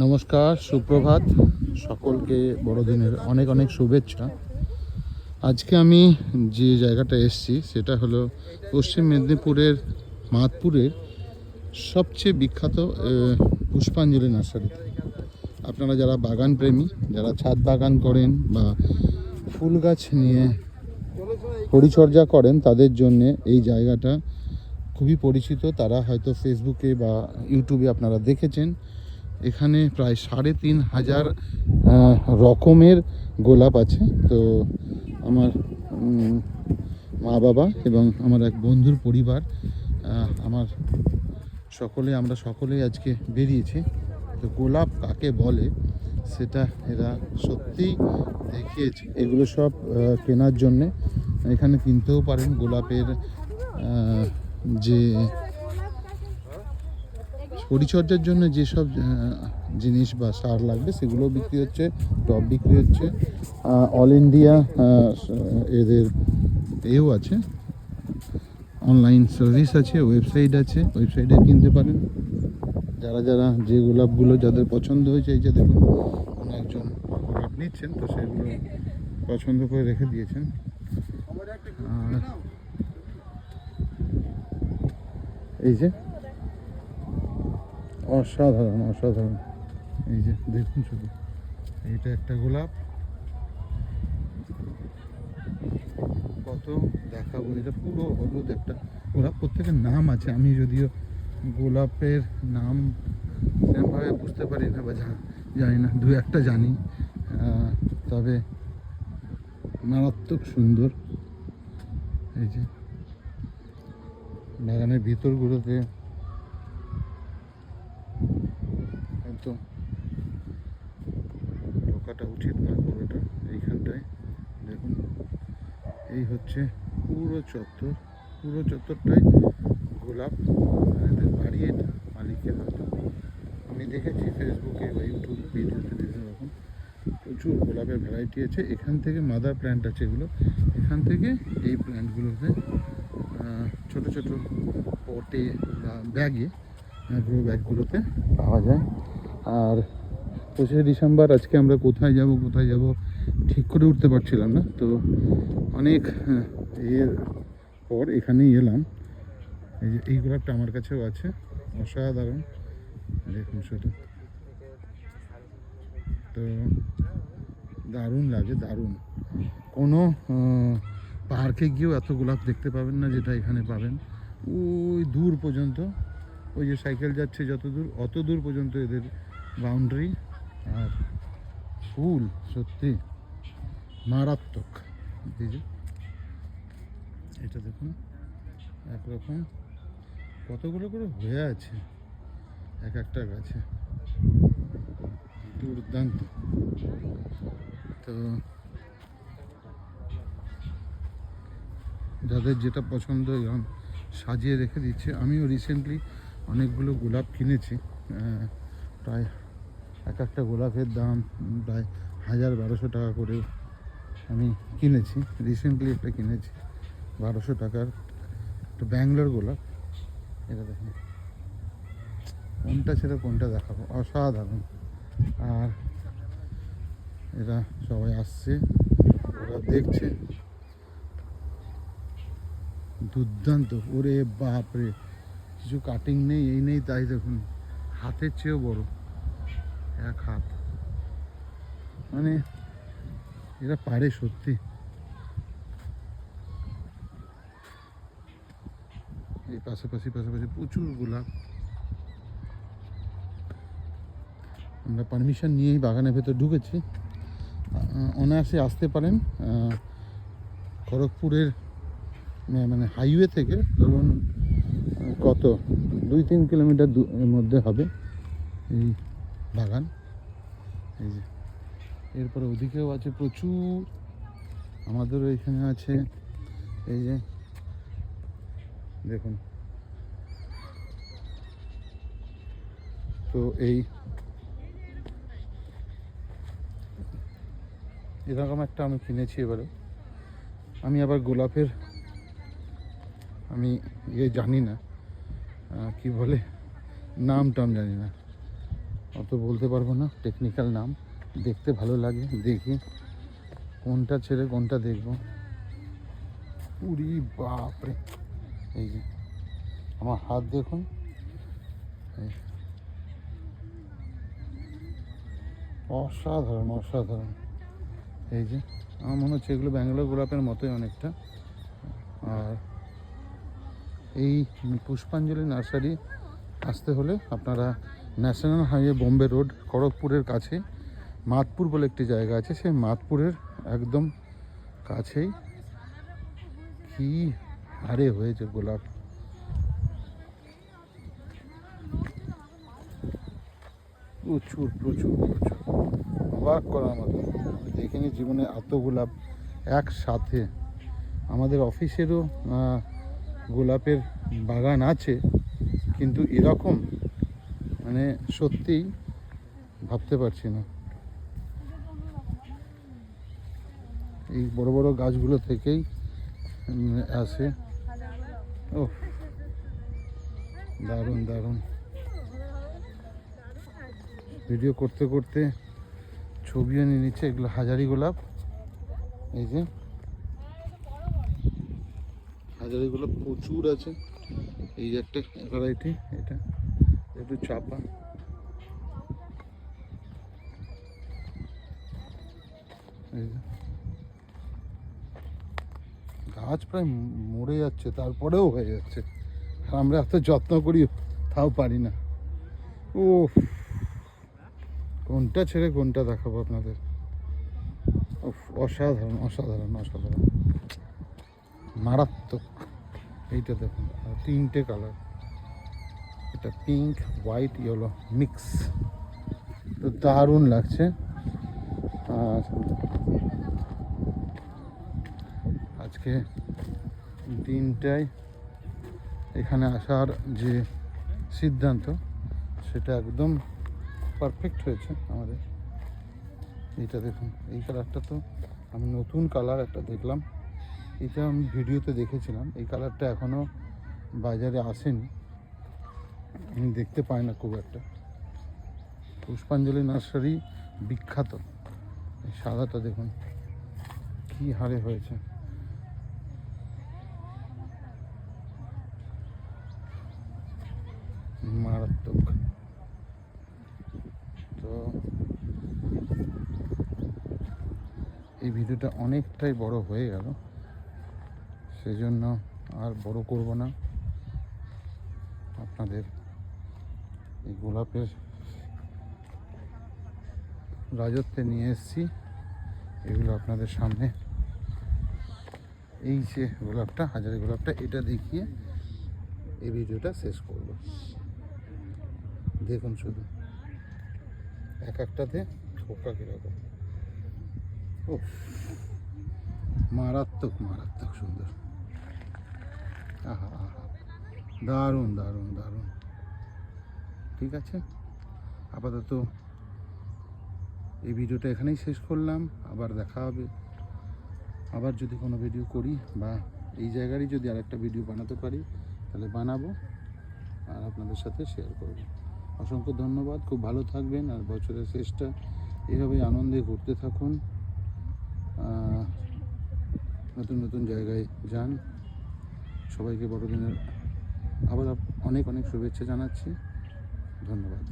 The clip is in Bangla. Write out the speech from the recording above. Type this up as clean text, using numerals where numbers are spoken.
নমস্কার, সুপ্রভাত। সকলকে বড়দিনের অনেক অনেক শুভেচ্ছা। আজকে আমি যে জায়গাটা এসেছি সেটা হলো পশ্চিম মেদিনীপুরের মাদপুরের সবচেয়ে বিখ্যাত পুষ্পাঞ্জলি নার্সারিতে। আপনারা যারা বাগান প্রেমী, যারা ছাদ বাগান করেন বা ফুল গাছ নিয়ে পরিচর্যা করেন, তাদের জন্যে এই জায়গাটা খুবই পরিচিত। তারা হয়তো ফেসবুকে বা ইউটিউবে আপনারা দেখেছেন। এখানে প্রায় ৩,৫০০ রকমের গোলাপ আছে। তো আমার মা বাবা এবং আমার এক বন্ধুর পরিবার, আমরা সকলেই আজকে বেরিয়েছি। তো গোলাপ কাকে বলে সেটা এরা সত্যিই দেখিয়েছে। এগুলো সব কেনার জন্যে এখানে কিনতেও পারেন। গোলাপের যে পরিচর্যার জন্য যেসব জিনিস বা সার লাগবে সেগুলো বিক্রি হচ্ছে, টব বিক্রি হচ্ছে। অল ইন্ডিয়া এদের এও আছে, অনলাইন সার্ভিস আছে, ওয়েবসাইট আছে, ওয়েবসাইটে কিনতে পারেন। যারা যারা যে গোলাপগুলো যাদের পছন্দ হয়েছে, এই যে দেখুন কোনো একজন গোলাপ নিচ্ছেন, তো সেগুলো পছন্দ করে রেখে দিয়েছেন। আর এই যে অসাধারণ অসাধারণ, এই যে দেখুন শুধু, এইটা একটা গোলাপ, কত দেখাবো। এটা পুরো হলুদ একটা গোলাপ। প্রত্যেকের নাম আছে, আমি যদিও গোলাপের নাম সেরকমভাবে বুঝতে পারি না বা জানি না, দু একটা জানি। তবে মারাত্মক সুন্দর। এই যে বাগানের ভিতরগুলোতে একদম ঢোকাটা উচিত না পুরোটা। এইখানটায় দেখুন, এই হচ্ছে পুরো চত্বর, পুরো চত্বরটাই গোলাপ। এদের বাড়ি এটা, মালিকের হয়তো। আমি দেখেছি ফেসবুকে বা ইউটিউব ভিডিওতে বিভিন্ন রকম প্রচুর গোলাপের ভ্যারাইটি আছে। এখান থেকে মাদার প্ল্যান্ট আছে এগুলো, এখান থেকে এই প্ল্যান্টগুলোতে ছোট ছোট পটে বা ব্যাগে, গ্রো ব্যাগগুলোতে পাওয়া যায়। আর 25শে ডিসেম্বর আজকে আমরা কোথায় যাব ঠিক করে উঠতে পারছিলাম না। তো অনেক এর পর এখানেই এলাম। এই যে এই গোলাপটা আমার কাছেও আছে, অসাধারণ, দেখুন শুধু। তো দারুণ লাগে, দারুণ। কোনো পার্কে গিয়েও এত গোলাপ দেখতে পাবেন না যেটা এখানে পাবেন। ওই দূর পর্যন্ত, ওই যে সাইকেল যাচ্ছে যত দূর, অত দূর পর্যন্ত এদের বাউন্ডারি। আর ফুল সত্যি মারাত্মক। এই যে এটা দেখুন, একরকম কতগুলো করে হয়ে আছে এক একটা গাছে, দুর্দান্ত। তো যাদের যেটা পছন্দ এরকম সাজিয়ে রেখে দিচ্ছে। আমিও রিসেন্টলি অনেকগুলো গোলাপ কিনেছি। প্রায় এক একটা গোলাপের দাম প্রায় 1000-1200 টাকা করে আমি কিনেছি। রিসেন্টলি একটা কিনেছি 1200 টাকার, একটা ব্যাঙ্গালোর গোলাপ। এটা দেখুন, কোনটা ছেড়ে কোনটা দেখাবো, অসাধারণ। আর এরা সবাই আসছে, ওরা দেখছে, দুর্দান্ত। ওরে বাপরে, কিছু কাটিং নেই, এই নেই তাই দেখুন, হাতের চেয়েও বড়, এক হাত। মানে এরা পারে সত্যি। এই পাশাপাশি প্রচুর গোলাপ। আমরা পারমিশন নিয়েই বাগানের ভেতর ঢুকেছি। অনায়াসে আসতে পারেন। খড়গপুরের মানে হাইওয়ে থেকে ধরুন কত 2-3 কিলোমিটার এর মধ্যে হবে এই বাগান। এই যে এরপরে ওদিকেও আছে প্রচুর, আমাদেরও এখানে আছে। এই যে দেখুন, তো এরকম একটা আমি কিনেছি। এবারে আমি আবার গোলাপের আমি জানি না কি বলে, নাম টাম জানি না। অত বলতে পারবো না, টেকনিক্যাল নাম। দেখতে ভালো লাগে, দেখি কোনটা ছেড়ে কোনটা দেখবো। উরি বাপরে, এই যে আমার হাত দেখুন, অসাধারণ অসাধারণ। এই যে আমার মনে হচ্ছে এগুলো ব্যাঙ্গালোর গোলাপের মতোই অনেকটা। আর এই পুষ্পাঞ্জলি নার্সারি আসতে হলে আপনারা ন্যাশনাল হাইওয়ে বোম্বে রোড, খড়গপুরের কাছে মাতপুর বলে একটি জায়গা আছে, সেই মাতপুরের একদম কাছেই। কি হারে হয়েছে গোলাপ, প্রচুর প্রচুর প্রচুর, অবাক করার মতো। আমি দেখিনি জীবনে এত গোলাপ একসাথে। আমাদের অফিসেরও গোলাপের বাগান আছে, কিন্তু এরকম মানে সত্যিই ভাবতে পারছি না। এই বড় বড় গাছগুলো থেকেই আসে। ও দারুণ দারুণ। ভিডিও করতে করতে ছবিও নিয়ে নিচ্ছে। এগুলো হাজারি গোলাপ, এই যে হাজারি গোলাপ প্রচুর আছে। এই যে একটা ভ্যারাইটি, এটা একটু চাপা। এই যে গাছ প্রায় মরে যাচ্ছে, তারপরেও হয়ে যাচ্ছে। আর আমরা এত যত্ন করি, তাও পারি না। ও কোনটা ছেড়ে কোনটা দেখাবো আপনাদের। অসাধারণ অসাধারণ অসাধারণ, মারাত্মক। এইটা দেখুন, তিনটে কালার, এটা পিঙ্ক, হোয়াইট, ইয়েলো মিক্স, তো দারুণ লাগছে। আর আজকে দিনটায় এখানে আসার যে সিদ্ধান্ত, সেটা একদম পারফেক্ট হয়েছে আমাদের। এইটা দেখুন, এই কালারটা তো আমি নতুন কালার একটা দেখলাম। এটা আমি ভিডিওতে দেখেছিলাম, এই কালারটা এখনও বাজারে আসেনি, আমি দেখতে পাই না খুব একটা। পুষ্পাঞ্জলি নার্সারি বিখ্যাত। এই সাদাটা দেখুন কি হারে হয়েছে, মারাত্মক। তো এই ভিডিওটা অনেকটাই বড় হয়ে গেল, সেজন্য আর বড় করব না। আপনাদের এই গোলাপের রাজত্বে নিয়ে এসেছি, এগুলো আপনাদের সামনে। এই যে গোলাপটা, হাজারি গোলাপটা, এটা দেখিয়ে এই ভিডিওটা শেষ করব। দেখুন শুধু এক একটাতে থোকা কীরকম। ও মারাত্মক মারাত্মক সুন্দর, আহা আহা, দারুণ দারুণ দারুণ। ঠিক আছে, আপাতত এই ভিডিওটা এখানেই শেষ করলাম। আবার দেখা হবে, আবার যদি কোনো ভিডিও করি বা এই জায়গারই যদি আরেকটা ভিডিও বানাতে পারি তাহলে বানাবো আর আপনাদের সাথে শেয়ার করব। অসংখ্য ধন্যবাদ, খুব ভালো থাকবেন। আর বছরের শেষটা এভাবেই আনন্দে ঘুরতে থাকুন, নতুন নতুন জায়গায় যান। সবাইকে বড়দিনের আবার অনেক অনেক শুভেচ্ছা জানাচ্ছি। ধন্যবাদ।